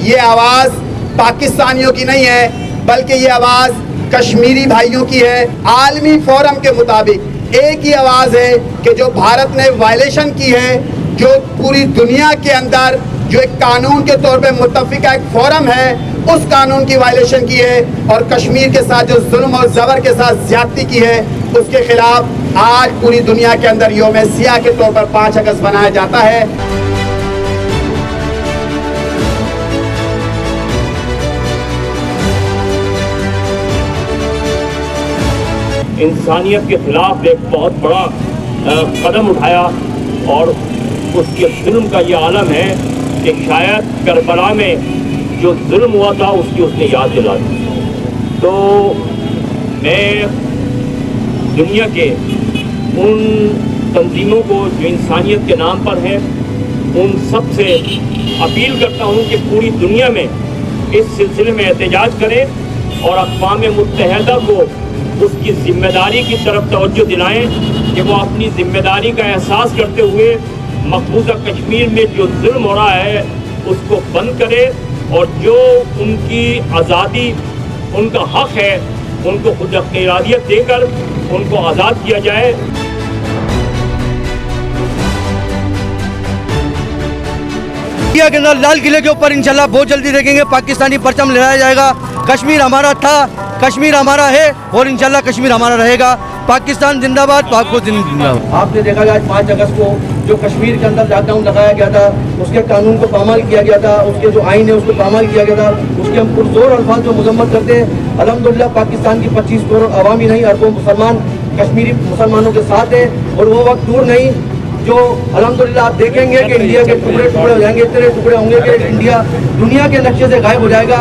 ये आवाज़ पाकिस्तानियों की नहीं है, बल्कि ये आवाज़ कश्मीरी भाइयों की है। आलमी फोरम के मुताबिक एक ही आवाज़ है कि जो भारत ने वायलेशन की है, जो पूरी दुनिया के अंदर जो एक कानून के तौर पे मुत्तफ़िका एक फोरम है, उस कानून की वायलेशन की है और कश्मीर के साथ जो जुल्म और ज़बर के साथ ज़्यादती की है, उसके खिलाफ आज पूरी दुनिया के अंदर यौम सियाह के तौर पर 5 अगस्त मनाया जाता है। इंसानियत के खिलाफ एक बहुत बड़ा कदम उठाया और उसके जुल्म का ये आलम है कि शायद करबला में जो जुल्म हुआ था उसकी उसने याद दिला दी। तो मैं दुनिया के उन तंजीमों को जो इंसानियत के नाम पर है, उन सब से अपील करता हूँ कि पूरी दुनिया में इस सिलसिले में एहतजाज करें और अक़वाम मुत्तहिदा को उसकी ज़िम्मेदारी की तरफ तवज्जो दिलाएं कि वो अपनी ज़िम्मेदारी का एहसास करते हुए मकबूजा कश्मीर में जो जुल्म हो रहा है उसको बंद करे और जो उनकी आज़ादी, उनका हक़ है, उनको खुद इरादियत देकर उनको आज़ाद किया जाए। इंडिया के अंदर लाल किले के ऊपर इंशाल्लाह बहुत जल्दी देखेंगे पाकिस्तानी परचम लहराया जाएगा। कश्मीर हमारा था, कश्मीर हमारा है और इंशाल्लाह कश्मीर हमारा रहेगा। पाकिस्तान जिंदाबाद, पाक को जिंदाबाद। आपने देखा कि आज 5 अगस्त को जो कश्मीर के अंदर लॉकडाउन लगाया गया था, उसके कानून को पामाल किया गया था, उसके जो आइन है उसको पामाल किया गया था, उसके हम पुरजोर अल्फाज में मजम्मत करते हैं। अल्हम्दुलिल्लाह पाकिस्तान की 25 करोड़ आवामी नहीं, अरबों मुसलमान कश्मीरी मुसलमानों के साथ है और वो वक्त दूर नहीं जो अल्हम्दुलिल्लाह आप देखेंगे कि इंडिया के टुकड़े टुकड़े हो जाएंगे, इतने टुकड़े होंगे कि इंडिया दुनिया के नक्शे से गायब हो जाएगा।